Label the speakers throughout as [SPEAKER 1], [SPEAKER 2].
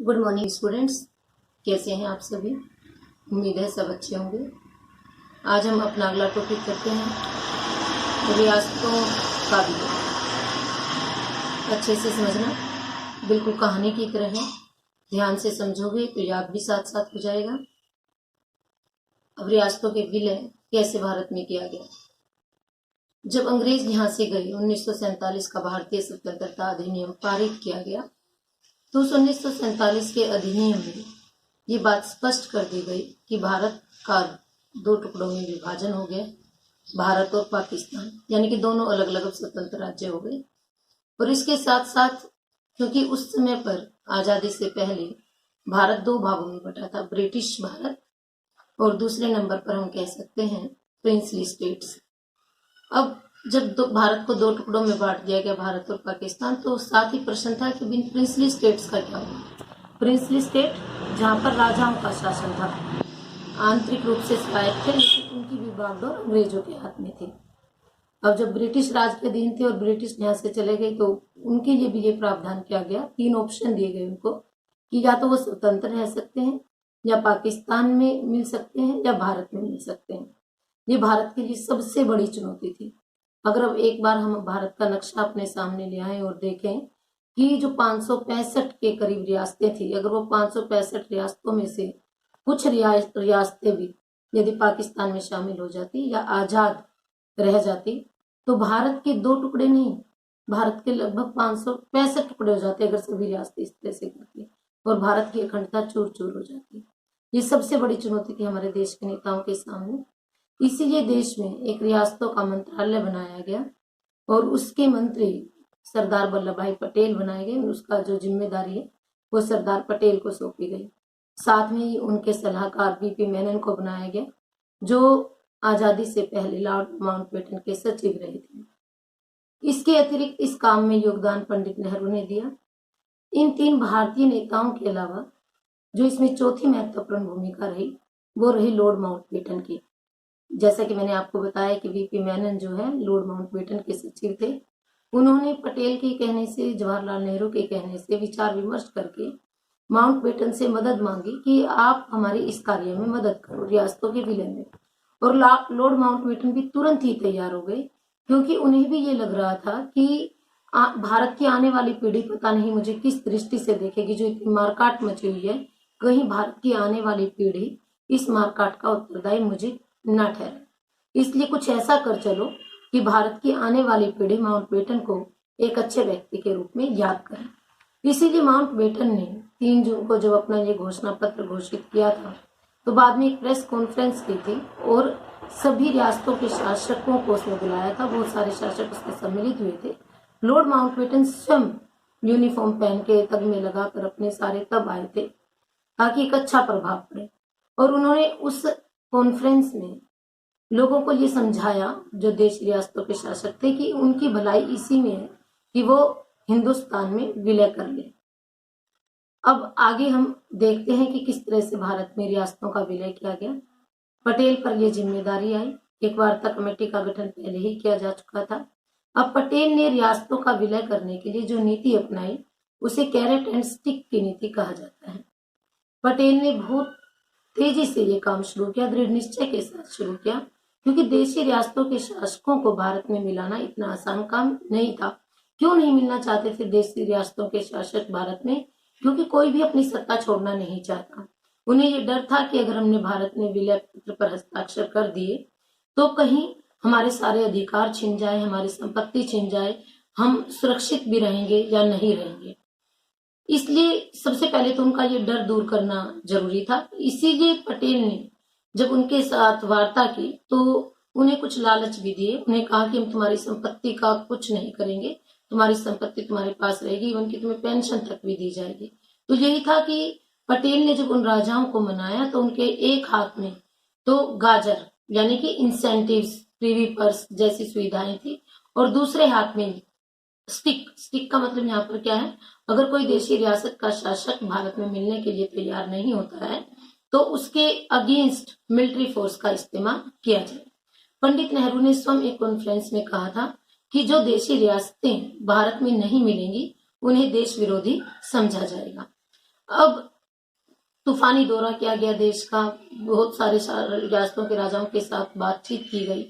[SPEAKER 1] Good morning students, कैसे हैं आप सभी। उम्मीद है सब अच्छे होंगे। आज हम अपना अगला टॉपिक करते हैं रियासतों का भी। अच्छे से समझना, बिल्कुल कहानी की तरह है। ध्यान से समझोगे तो याद भी साथ साथ हो जाएगा। अब रियासतों के विलय कैसे भारत में किया गया। जब अंग्रेज यहाँ से गए 1947 का भारतीय स्वतंत्रता अधिनियम पारित किया गया, तो उस 1947 के अधिनियम में ये बात स्पष्ट कर दी गई कि भारत का दो टुकड़ों में विभाजन हो गया, भारत और पाकिस्तान, यानी कि दोनों अलग अलग स्वतंत्र राज्य हो गए। और इसके साथ साथ क्योंकि उस समय पर आजादी से पहले भारत दो भागों में बटा था, ब्रिटिश भारत और दूसरे नंबर पर हम कह सकते हैं प्रिंसली स्टेट्स। अब जब भारत को दो टुकड़ों में बांट दिया गया, भारत और पाकिस्तान, तो साथ ही प्रश्न था कि प्रिंसली स्टेट्स का क्या होगा। प्रिंसली स्टेट जहां पर राजाओं का शासन था, आंतरिक रूप से स्वायत्त थे, लेकिन उनकी भी बागडोर अंग्रेजों के हाथ में थी। अब जब ब्रिटिश राज के अधीन थे और ब्रिटिश यहाँ से चले गए, तो उनके लिए भी ये प्रावधान किया गया, तीन ऑप्शन दिए गए उनको कि या तो वो स्वतंत्र रह सकते हैं, या पाकिस्तान में मिल सकते हैं, या भारत में मिल सकते हैं। ये भारत के लिए सबसे बड़ी चुनौती थी। अगर अब एक बार हम भारत का नक्शा अपने सामने ले आए और देखें कि जो 565 के करीब रियासतें थी, अगर वो 565 रियासतों में से कुछ रियासतें भी यदि पाकिस्तान में शामिल हो जाती या आजाद रह जाती, तो भारत के दो टुकड़े नहीं, भारत के लगभग 565 टुकड़े हो जाते अगर सभी रियासतें इस तरह से करती, और भारत की अखंडता चूर चूर हो जाती। ये सबसे बड़ी चुनौती थी हमारे देश के नेताओं के सामने। इसीलिए देश में एक रियासतों का मंत्रालय बनाया गया और उसके मंत्री सरदार वल्लभ भाई पटेल बनाए गए। उसका जो जिम्मेदारी है वो सरदार पटेल को सौंपी गई। साथ में ही उनके सलाहकार वीपी मेनन को बनाया गया, जो आजादी से पहले लॉर्ड माउंटबेटन के सचिव रहे थे। इसके अतिरिक्त इस काम में योगदान पंडित नेहरू ने दिया। इन तीन भारतीय नेताओं के अलावा जो इसमें चौथी महत्वपूर्ण भूमिका रही, वो रही लॉर्ड माउंटबेटन की। जैसा कि मैंने आपको बताया कि वीपी मेनन जो है लॉर्ड माउंटबेटन के सचिव थे। उन्होंने पटेल के कहने से, जवाहरलाल नेहरू के कहने से विचार विमर्श करके माउंटबेटन से मदद मांगी कि आप हमारे इस कार्य में मदद करो, रियासतों के विलय में। और लॉर्ड माउंटबेटन भी तुरंत ही तैयार हो गए, क्योंकि उन्हें भी ये लग रहा था कि भारत की आने वाली पीढ़ी पता नहीं मुझे किस दृष्टि से देखेगी, जो इतनी मारकाट मची हुई है, कहीं भारत की आने वाली पीढ़ी इस मारकाट का उत्तरदायी मुझे न ठहरे। इसलिए कुछ ऐसा कर चलो कि भारत की आने वाली पीढ़ी माउंटबेटन को एक अच्छे व्यक्ति के रूप में याद करे। इसीलिए माउंटबेटन ने 3 जून को जब अपना ये घोषणा पत्र घोषित किया था, तो बाद में एक प्रेस कॉन्फ्रेंस की थी और सभी रियासतों के शासकों को उसमें बुलाया था। बहुत सारे शासक उसमें सम्मिलित हुए थे। लॉर्ड माउंटबेटन स्वयं यूनिफॉर्म पहन के, तगमे लगाकर अपने सारे तब आए थे ताकि एक अच्छा प्रभाव पड़े। और उन्होंने उस कॉन्फ्रेंस में लोगों को ये समझाया, जो देश रियासतों के शासक थे, कि उनकी भलाई इसी में है कि वो हिंदुस्तान में विलय कर ले। अब आगे हम देखते हैं कि किस तरह से भारत में रियासतों का विलय किया गया। पटेल पर यह जिम्मेदारी आई। एक वार्ता कमेटी का गठन पहले ही किया जा चुका था। अब पटेल ने रियासतों का विलय करने के लिए जो नीति अपनाई, उसे कैरेट एंड स्टिक की नीति कहा जाता है। पटेल ने बहुत तेजी से ये काम शुरू किया, दृढ़ निश्चय के साथ शुरू किया, क्योंकि देशी रियासतों के शासकों को भारत में मिलाना इतना आसान काम नहीं था। क्यों नहीं मिलना चाहते थे देशी रियासतों के शासक भारत में? क्योंकि कोई भी अपनी सत्ता छोड़ना नहीं चाहता। उन्हें ये डर था कि अगर हमने भारत में विलय पत्र पर हस्ताक्षर कर दिए तो कहीं हमारे सारे अधिकार छिन जाए, हमारी संपत्ति छिन जाए, हम सुरक्षित भी रहेंगे या नहीं रहेंगे। इसलिए सबसे पहले तो उनका ये डर दूर करना जरूरी था। इसीलिए पटेल ने जब उनके साथ वार्ता की तो उन्हें कुछ लालच भी दिए। उन्हें कहा कि हम तुम्हारी संपत्ति का कुछ नहीं करेंगे, तुम्हारी संपत्ति तुम्हारे पास रहेगी, इवन की तुम्हें पेंशन तक भी दी जाएगी। तो यही था कि पटेल ने जब उन राजाओं को मनाया तो उनके एक हाथ में तो गाजर यानी कि इंसेंटिव्स, प्रीवी पर्स जैसी सुविधाएं थी, और दूसरे हाथ में स्टिक का मतलब यहाँ पर क्या है, अगर कोई देशी रियासत का शासक भारत में मिलने के लिए तैयार नहीं होता है तो उसके अगेंस्ट मिलिट्री फोर्स का इस्तेमाल किया जाए। पंडित नेहरू ने स्वयं एक कॉन्फ्रेंस में कहा था कि जो देशी रियासतें भारत में नहीं मिलेंगी उन्हें देश विरोधी समझा जाएगा। अब तूफानी दौरा किया गया देश का, बहुत सारे रियासतों के राजाओं के साथ बातचीत की गई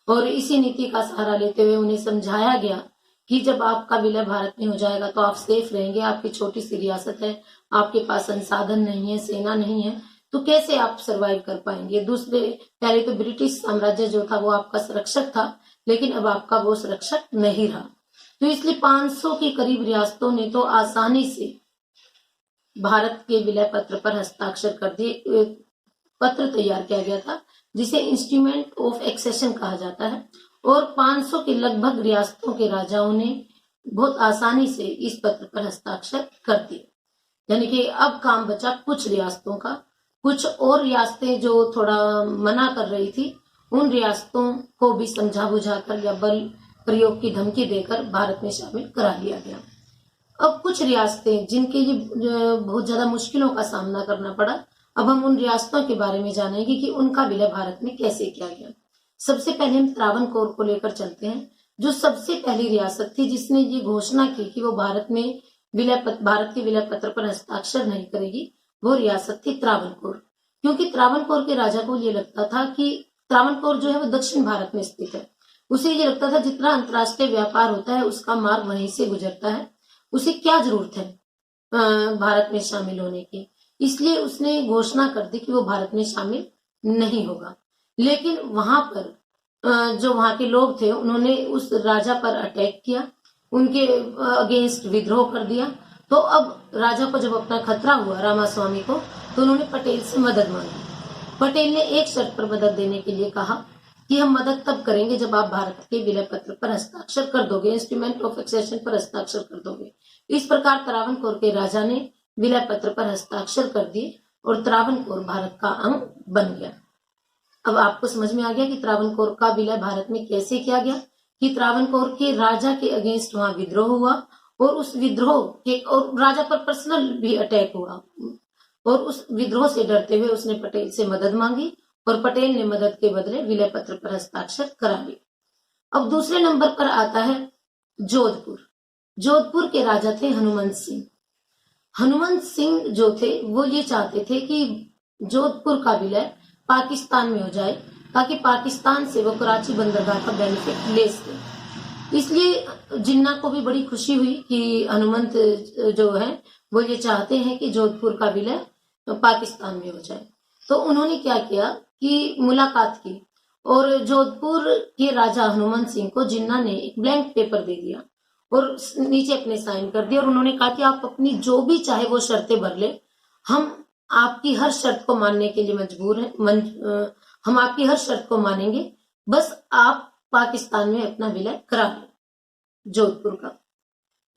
[SPEAKER 1] और इसी नीति का सहारा लेते हुए उन्हें समझाया गया कि जब आपका विलय भारत में हो जाएगा तो आप सेफ रहेंगे। आपकी छोटी सी रियासत है, आपके पास संसाधन नहीं है, सेना नहीं है, तो कैसे आप सरवाइव कर पाएंगे। दूसरे, पहले तो ब्रिटिश साम्राज्य जो था वो आपका संरक्षक था, लेकिन अब आपका वो संरक्षक नहीं रहा। तो इसलिए 500 के करीब रियासतों ने तो आसानी से भारत के विलय पत्र पर हस्ताक्षर कर दिए। पत्र तैयार किया गया था जिसे इंस्ट्रूमेंट ऑफ एक्सेशन कहा जाता है और 500 के लगभग रियासतों के राजाओं ने बहुत आसानी से इस पत्र पर हस्ताक्षर कर दिए। यानी कि अब काम बचा कुछ रियासतों का। कुछ और रियासतें जो थोड़ा मना कर रही थी, उन रियासतों को भी समझा बुझाकर या बल प्रयोग की धमकी देकर भारत में शामिल करा लिया गया। अब कुछ रियासतें जिनके ये बहुत ज्यादा मुश्किलों का सामना करना पड़ा, अब हम उन रियासतों के बारे में जानेंगे कि उनका विलय भारत में कैसे किया गया। सबसे पहले हम त्रावणकोर को लेकर चलते हैं, जो सबसे पहली रियासत थी जिसने ये घोषणा की कि वो भारत के विलय पत्र पर हस्ताक्षर नहीं करेगी। वो रियासत थी त्रावणकोर। क्योंकि त्रावणकोर के राजा को ये लगता था कि त्रावणकोर जो है वो दक्षिण भारत में स्थित है। उसे ये लगता था जितना अंतर्राष्ट्रीय व्यापार होता है उसका मार्ग वहीं से गुजरता है, उसे क्या जरूरत है भारत में शामिल होने की। इसलिए उसने घोषणा कर दी कि वो भारत में शामिल नहीं होगा। लेकिन वहां पर जो वहां के लोग थे उन्होंने उस राजा पर अटैक किया, उनके अगेंस्ट विद्रोह कर दिया। तो अब राजा को जब अपना खतरा हुआ रामास्वामी को, तो उन्होंने पटेल से मदद मांगी। पटेल ने एक शर्त पर मदद देने के लिए कहा कि हम मदद तब करेंगे जब आप भारत के विलय पत्र पर हस्ताक्षर कर दोगे, इंस्ट्रूमेंट ऑफ एक्सेशन पर हस्ताक्षर कर दोगे। इस प्रकार त्रावणकोर के राजा ने विलय पत्र पर हस्ताक्षर कर दिए और त्रावणकोर भारत का अंग बन गया। अब आपको समझ में आ गया कि त्रावणकोर का विलय भारत में कैसे किया गया, कि त्रावणकोर के राजा के अगेंस्ट वहां विद्रोह हुआ और उस विद्रोह के और राजा पर पर्सनल भी अटैक हुआ और उस विद्रोह से डरते हुए उसने पटेल से मदद मांगी और पटेल ने मदद के बदले विलय पत्र पर हस्ताक्षर करा लिए। अब दूसरे नंबर पर आता है जोधपुर। जोधपुर के राजा थे हनुमंत सिंह। हनुमंत सिंह जो थे वो ये चाहते थे कि जोधपुर का विलय पाकिस्तान में हो जाए ताकि पाकिस्तान से वो कराची बंदरगाह का बेनिफिट ले सके। इसलिए जिन्ना को भी बड़ी खुशी हुई कि हनुमंत जो है वो ये चाहते हैं कि जोधपुर का विलय पाकिस्तान में हो जाए। तो उन्होंने क्या किया कि मुलाकात की और जोधपुर के राजा हनुमंत सिंह को जिन्ना ने एक ब्लैंक पेपर दे दिया और नीचे अपने साइन कर दिया और उन्होंने कहा कि आप अपनी जो भी चाहे वो शर्तें भर ले, हम आपकी हर शर्त को मानने के लिए मजबूर हैं, हम आपकी हर शर्त को मानेंगे, बस आप पाकिस्तान में अपना विलय करा लें जोधपुर का।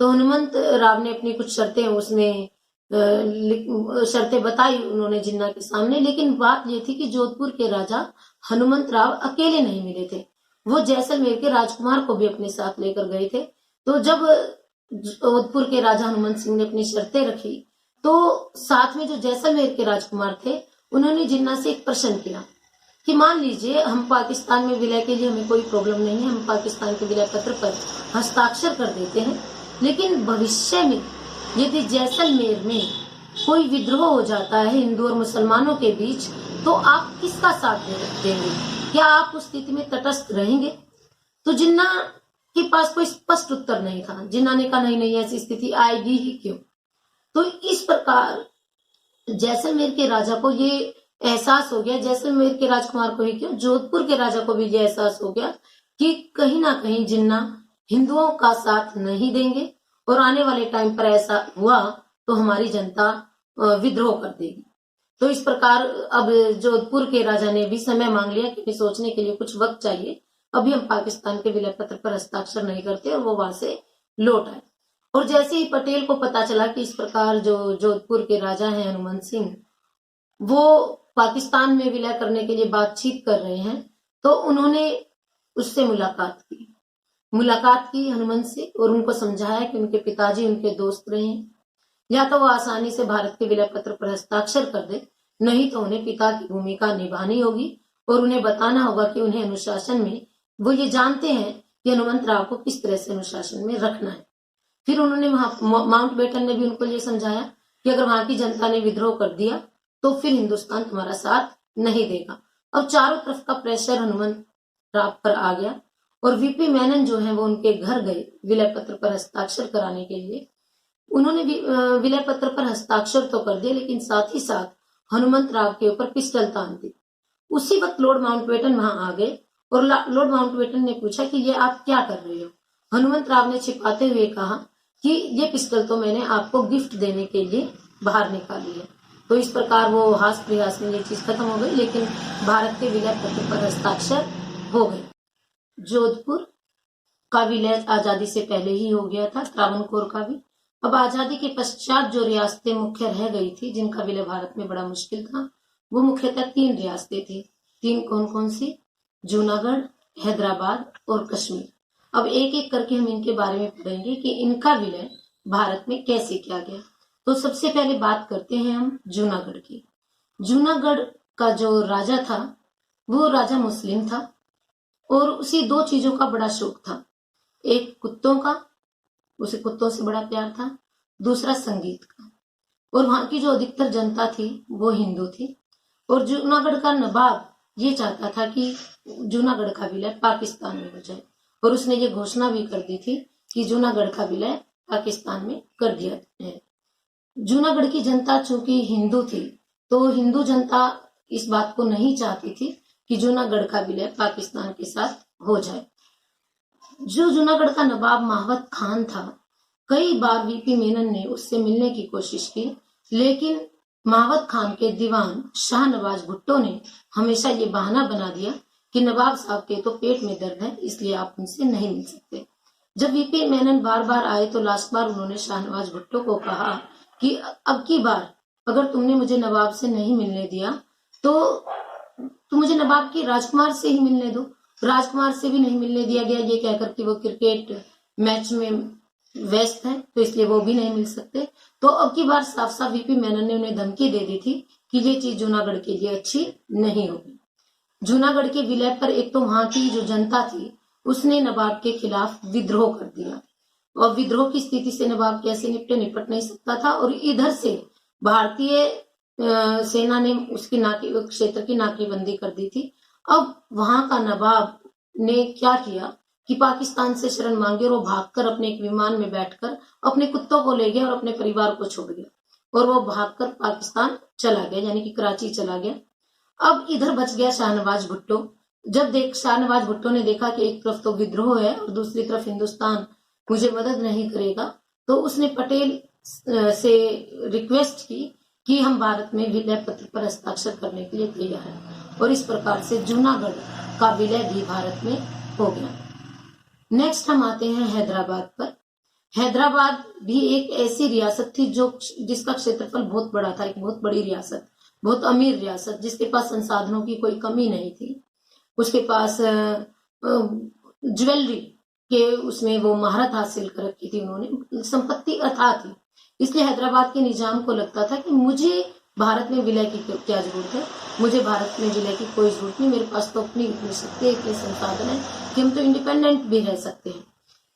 [SPEAKER 1] तो हनुमंत राव ने अपनी कुछ शर्तें उसमें शर्तें बताई उन्होंने जिन्ना के सामने। लेकिन बात ये थी कि जोधपुर के राजा हनुमंत राव अकेले नहीं मिले थे, वो जैसलमेर के राजकुमार को भी अपने साथ लेकर गए थे। तो जब जोधपुर के राजा हनुमंत सिंह ने अपनी शर्तें रखी तो साथ में जो जैसलमेर के राजकुमार थे उन्होंने जिन्ना से एक प्रश्न किया कि मान लीजिए हम पाकिस्तान में विलय के लिए हमें कोई प्रॉब्लम नहीं है, हम पाकिस्तान के विलय पत्र पर हस्ताक्षर कर देते हैं, लेकिन भविष्य में यदि जैसलमेर में कोई विद्रोह हो जाता है हिंदू और मुसलमानों के बीच, तो आप किसका साथ देंगे? क्या आप उस स्थिति में तटस्थ रहेंगे? तो जिन्ना के पास कोई स्पष्ट उत्तर नहीं था। जिन्ना ने कहा नहीं ऐसी स्थिति आएगी ही क्यों। तो इस प्रकार जैसलमेर के राजा को ये एहसास हो गया, जैसलमेर के राजकुमार को ही क्यों, जोधपुर के राजा को भी ये एहसास हो गया कि कहीं ना कहीं जिन्ना हिंदुओं का साथ नहीं देंगे और आने वाले टाइम पर ऐसा हुआ तो हमारी जनता विद्रोह कर देगी। तो इस प्रकार अब जोधपुर के राजा ने भी समय मांग लिया कि सोचने के लिए कुछ वक्त चाहिए, अभी हम पाकिस्तान के विलय पत्र पर हस्ताक्षर नहीं करते, और वो वहां से लौट आए। और जैसे ही पटेल को पता चला कि इस प्रकार जो जोधपुर के राजा हैं हनुमंत सिंह वो पाकिस्तान में विलय करने के लिए बातचीत कर रहे हैं, तो उन्होंने उससे मुलाकात की हनुमंत से और उनको समझाया कि उनके पिताजी उनके दोस्त रहे हैं, या तो वो आसानी से भारत के विलय पत्र पर हस्ताक्षर कर दे, नहीं तो उन्हें पिता की भूमिका निभानी होगी और उन्हें बताना होगा कि उन्हें अनुशासन में, वो ये जानते हैं कि हनुमंत राव को किस तरह से अनुशासन में रखना है। फिर उन्होंने वहां माउंटबेटन ने भी उनको ये समझाया कि अगर वहां की जनता ने विद्रोह कर दिया तो फिर हिंदुस्तान तुम्हारा साथ नहीं देगा। अब चारों तरफ का प्रेशर हनुमंत राव पर आ गया और वीपी मेनन जो है वो उनके घर गए विलय पत्र पर हस्ताक्षर कराने के लिए। उन्होंने विलय पत्र पर हस्ताक्षर तो कर दिए, लेकिन साथ ही साथ हनुमंत राव के ऊपर पिस्टल तान दी। उसी वक्त लॉर्ड माउंटबेटन वहां आ गए और लॉर्ड माउंटबेटन ने पूछा कि ये आप क्या कर रहे हो। हनुमंत राव ने छिपाते हुए कहा कि ये पिस्टल तो मैंने आपको गिफ्ट देने के लिए बाहर निकाली है। तो इस प्रकार वो हास प्रयास में ये चीज खत्म हो गई, लेकिन भारत के विलय पत्र पर हस्ताक्षर हो गए। जोधपुर का विलय आजादी से पहले ही हो गया था, त्रावणकोर का भी। अब आजादी के पश्चात जो रियासतें मुख्य रह गई थी, जिनका विलय भारत में बड़ा मुश्किल था, वो मुख्यतः 3 रियासतें थी। 3 कौन कौन सी? जूनागढ़, हैदराबाद और कश्मीर। अब एक एक करके हम इनके बारे में पढ़ेंगे कि इनका विलय भारत में कैसे किया गया। तो सबसे पहले बात करते हैं हम जूनागढ़ की। जूनागढ़ का जो राजा था वो राजा मुस्लिम था और उसे 2 चीजों का बड़ा शौक था। एक कुत्तों का, उसे कुत्तों से बड़ा प्यार था। दूसरा संगीत का। और वहां की जो अधिकतर जनता थी वो हिंदू थी। और जूनागढ़ का नवाब ये चाहता था कि जूनागढ़ का विलय पाकिस्तान में हो जाए और उसने ये घोषणा भी कर दी थी कि जूनागढ़ का विलय पाकिस्तान में कर दिया है। जूनागढ़ की जनता चूंकि हिंदू थी तो हिंदू जनता इस बात को नहीं चाहती थी कि जूनागढ़ का विलय पाकिस्तान के साथ हो जाए। जो जूनागढ़ का नवाब महावत खान था, कई बार वीपी मेनन ने उससे मिलने की कोशिश की, लेकिन महावत खान के दीवान शाहनवाज भुट्टो ने हमेशा ये बहाना बना दिया कि नवाब साहब के तो पेट में दर्द है, इसलिए आप उनसे नहीं मिल सकते। जब वीपी मेनन बार बार आए तो लास्ट बार उन्होंने शाहनवाज भुट्टो को कहा कि अब की बार अगर तुमने मुझे नवाब से नहीं मिलने दिया तो तुम मुझे नवाब की राजकुमार से ही मिलने दो। राजकुमार से भी नहीं मिलने दिया गया, ये कहकर कि वो क्रिकेट मैच में व्यस्त है तो इसलिए वो भी नहीं मिल सकते। तो अब की बार साफ साफ वीपी मेनन ने उन्हें धमकी दे दी थी कि ये चीज जूनागढ़ के लिए अच्छी नहीं होगी। जूनागढ़ के विलय पर एक तो वहां की जो जनता थी उसने नवाब के खिलाफ विद्रोह कर दिया और विद्रोह की स्थिति से नवाब कैसे निपट नहीं सकता था। और इधर से भारतीय सेना ने उसकी क्षेत्र की नाकेबंदी कर दी थी। अब वहां का नवाब ने क्या किया कि पाकिस्तान से शरण मांगी और वो भागकर अपने एक विमान में बैठकर अपने कुत्तों को ले गया और अपने परिवार को छोड़ गया और वो भागकर पाकिस्तान चला गया, यानी कि कराची चला गया। अब इधर बच गया शाहनवाज भुट्टो। जब शाहनवाज भुट्टो ने देखा कि एक तरफ तो विद्रोह है और दूसरी तरफ हिंदुस्तान मुझे मदद नहीं करेगा, तो उसने पटेल से रिक्वेस्ट की कि हम भारत में विलय पत्र पर हस्ताक्षर करने के लिए तैयार हैं। और इस प्रकार से जूनागढ़ का विलय भी भारत में हो गया। नेक्स्ट हम आते हैं हैदराबाद पर। हैदराबाद भी एक ऐसी रियासत थी जिसका क्षेत्रफल बहुत बड़ा था, एक बहुत बड़ी रियासत, बहुत अमीर रियासत, जिसके पास संसाधनों की कोई कमी नहीं थी। उसके पास ज्वेलरी के उसमें वो महारत हासिल कर रखी थी, उन्होंने संपत्ति अथाह थी। इसलिए हैदराबाद के निजाम को लगता था कि मुझे भारत में विलय की क्या जरूरत है, मुझे भारत में विलय की कोई जरूरत नहीं, मेरे पास तो अपनी इतनी शक्ति इतने संसाधन है कि हम तो इंडिपेंडेंट भी रह सकते हैं।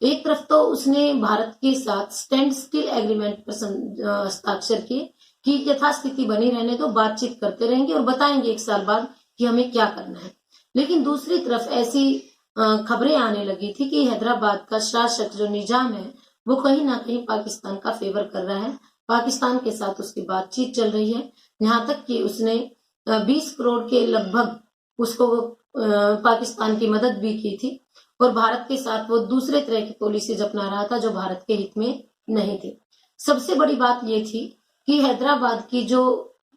[SPEAKER 1] एक तरफ तो उसने भारत के साथ स्टैंड स्टिल एग्रीमेंट पर हस्ताक्षर किए कि यथास्थिति बनी रहने दो, बातचीत करते रहेंगे और बताएंगे 1 साल बाद कि हमें क्या करना है। लेकिन दूसरी तरफ ऐसी खबरें आने लगी थी कि हैदराबाद का शासक जो निजाम है वो कहीं ना कहीं पाकिस्तान का फेवर कर रहा है, पाकिस्तान के साथ उसकी बातचीत चल रही है। यहाँ तक कि उसने 20 करोड़ के लगभग उसको पाकिस्तान की मदद भी की थी और भारत के साथ वो दूसरे तरह की पॉलिसीज अपना रहा था जो भारत के हित में नहीं थे। सबसे बड़ी बात ये थी कि हैदराबाद की जो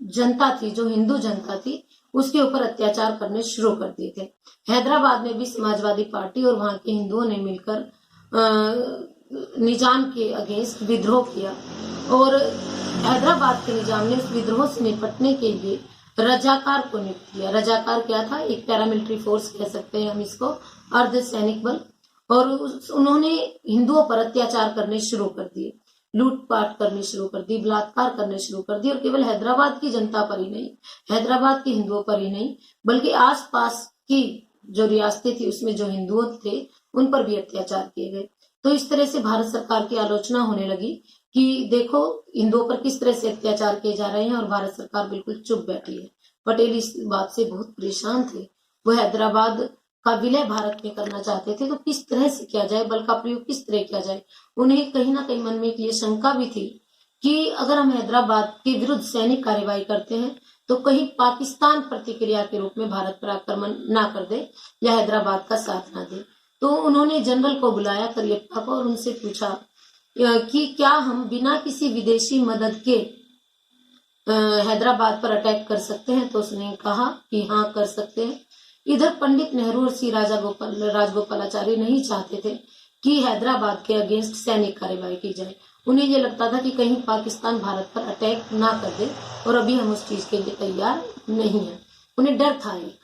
[SPEAKER 1] जनता थी, जो हिंदू जनता थी, उसके ऊपर अत्याचार करने शुरू कर दिए थे। हैदराबाद में भी समाजवादी पार्टी और वहां के हिंदुओं ने मिलकर निजाम के अगेंस्ट विद्रोह किया और हैदराबाद के निजाम ने उस विद्रोह से निपटने के लिए रजाकार को नियुक्त किया। रजाकार क्या था? एक पैरामिलिट्री फोर्स कह सकते हैं हम इसको, अर्धसैनिक बल। और उन्होंने हिंदुओं पर अत्याचार करने शुरू कर दिए, लूटपाट करनी शुरू कर दी, बलात्कार करने शुरू कर दी। और केवल हैदराबाद की जनता पर ही नहीं, हैदराबाद के हिंदुओं पर ही नहीं, बल्कि आसपास की जो रियासतें थी उसमें जो हिंदुओं थे उन पर भी अत्याचार किए गए। तो इस तरह से भारत सरकार की आलोचना होने लगी कि देखो हिंदुओं पर किस तरह से अत्याचार किए जा रहे हैं और भारत सरकार बिल्कुल चुप बैठी है। पटेल इस बात से बहुत परेशान थे। वो हैदराबाद का विलय भारत में करना चाहते थे, तो किस तरह से किया जाए, बल का प्रयोग किस तरह किया जाए। उन्हें कहीं ना कहीं मन में ये शंका भी थी कि अगर हम हैदराबाद के विरुद्ध सैनिक कार्यवाही करते हैं तो कहीं पाकिस्तान प्रतिक्रिया के रूप में भारत पर आक्रमण ना कर दे या हैदराबाद का साथ ना दे। तो उन्होंने जनरल को बुलाया, करियप्पा को, और उनसे पूछा कि क्या हम बिना किसी विदेशी मदद के हैदराबाद पर अटैक कर सकते हैं। तो उसने कहा कि हाँ, कर सकते हैं। इधर पंडित नेहरू और सी राजगोपालाचारी नहीं चाहते थे कि हैदराबाद के अगेंस्ट सैनिक कार्यवाही की जाए। उन्हें यह लगता था कि कहीं पाकिस्तान भारत पर अटैक ना कर दे, और अभी हम उस चीज के लिए तैयार नहीं है। उन्हें डर था एक।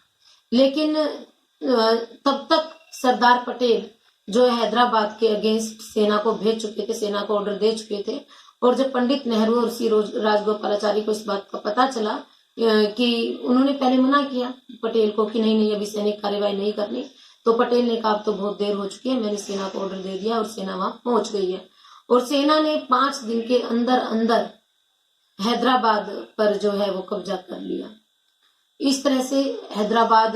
[SPEAKER 1] लेकिन तब तक सरदार पटेल जो हैदराबाद के अगेंस्ट सेना को भेज चुके थे, सेना को ऑर्डर दे चुके थे। और जब पंडित नेहरू और सी राजगोपालाचारी को इस बात का पता चला कि उन्होंने पहले मना किया पटेल को कि नहीं अभी सैनिक कार्यवाही नहीं करनी, तो पटेल ने कहा अब तो बहुत देर हो चुकी है, मैंने सेना को ऑर्डर दे दिया और सेना वहां पहुंच गई है। और सेना ने 5 दिन के अंदर अंदर हैदराबाद पर जो है वो कब्जा कर लिया। इस तरह से हैदराबाद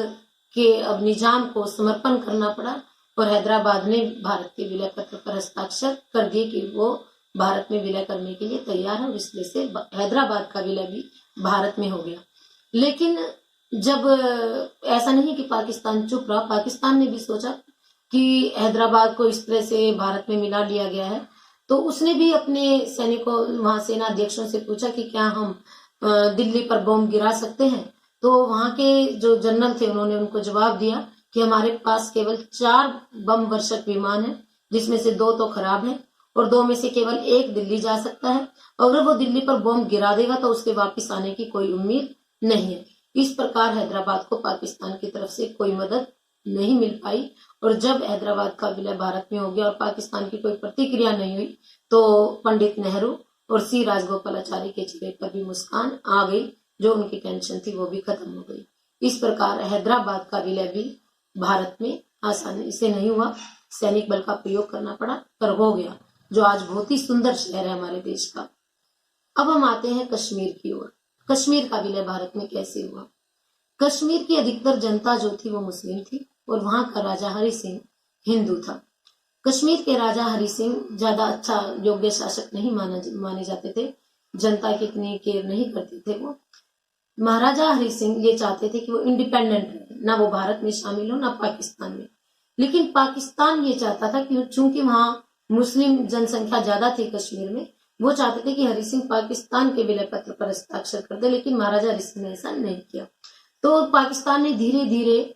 [SPEAKER 1] के अब निजाम को समर्पण करना पड़ा और हैदराबाद ने भारत के विलय पत्र पर हस्ताक्षर कर दिए कि वो भारत में विलय करने के लिए तैयार है। इसलिए से हैदराबाद का विलय भी भारत में हो गया। लेकिन जब ऐसा नहीं कि पाकिस्तान चुप रहा, पाकिस्तान ने भी सोचा कि हैदराबाद को इस तरह से भारत में मिला लिया गया है, तो उसने भी अपने सैनिकों, वहां सेना अध्यक्षों से पूछा कि क्या हम दिल्ली पर बम गिरा सकते हैं। तो वहां के जो जनरल थे उन्होंने उनको जवाब दिया कि हमारे पास केवल 4 बम वर्षक विमान है, जिसमें से 2 तो खराब हैं और 2 में से केवल 1 दिल्ली जा सकता है। अगर वो दिल्ली पर बम गिरा देगा तो उसके वापिस आने की कोई उम्मीद नहीं है। इस प्रकार हैदराबाद को पाकिस्तान की तरफ से कोई मदद नहीं मिल पाई। और जब हैदराबाद का विलय भारत में हो गया और पाकिस्तान की कोई प्रतिक्रिया नहीं हुई, तो पंडित नेहरू और सी राजगोपालाचारी के चेहरे पर भी मुस्कान आ गई। जो उनकी टेंशन थी वो भी खत्म हो गई। इस प्रकार हैदराबाद का विलय भी भारत में आसानी से नहीं हुआ, सैनिक बल का प्रयोग करना पड़ा, पर हो गया, जो आज बहुत ही सुंदर शहर है हमारे देश का। अब हम आते हैं कश्मीर की ओर। कश्मीर का विलय भारत में कैसे हुआ। कश्मीर की अधिकतर जनता जो थी वो मुस्लिम थी और वहां का राजा हरि सिंह हिंदू था। कश्मीर के राजा हरि सिंह ज्यादा अच्छा योग्य शासक नहीं माने जाते थे, जनता की इतनी केयर नहीं करते थे वो। महाराजा हरि सिंह ये चाहते थे कि वो इंडिपेंडेंट रहे, ना वो भारत में शामिल हो ना पाकिस्तान में। लेकिन पाकिस्तान ये चाहता था कि चूंकि वहां मुस्लिम जनसंख्या ज्यादा थी कश्मीर में, वो चाहते थे कि हरि सिंह पाकिस्तान के विलय पत्र पर हस्ताक्षर कर दे, लेकिन महाराजा हरि सिंह ने ऐसा नहीं किया। तो पाकिस्तान ने धीरे धीरे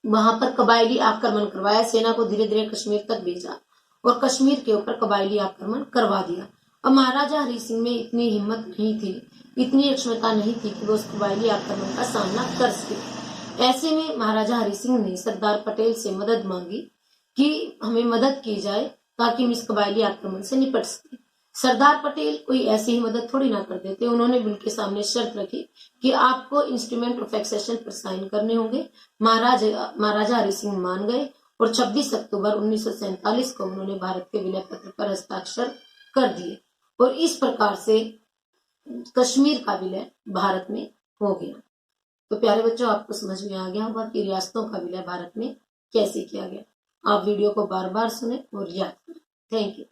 [SPEAKER 1] वहां पर कबायली आक्रमण करवाया, सेना को धीरे धीरे कश्मीर तक भेजा और कश्मीर के ऊपर कबायली आक्रमण करवा दिया। अब महाराजा हरि सिंह में इतनी हिम्मत नहीं थी, इतनी क्षमता नहीं थी कि वो उस कबायली आक्रमण का सामना कर सके। ऐसे में महाराजा हरि सिंह ने सरदार पटेल से मदद मांगी कि हमें मदद की जाए ताकि हम इस कबायली आक्रमण से निपट सके। सरदार पटेल कोई ऐसी ही मदद थोड़ी ना कर देते। उन्होंने उनके सामने शर्त रखी कि आपको इंस्ट्रूमेंट ऑफ एक्सेशन पर साइन करने होंगे। महाराजा हरि सिंह मान गए और 26 अक्टूबर 1947 को उन्होंने भारत के विलय पत्र पर हस्ताक्षर कर दिए और इस प्रकार से कश्मीर का विलय भारत में हो गया। तो प्यारे बच्चों, आपको समझ में आ गया होगा कि रियासतों का विलय भारत में कैसे किया गया। आप वीडियो को बार बार सुने और याद करें। Thank you.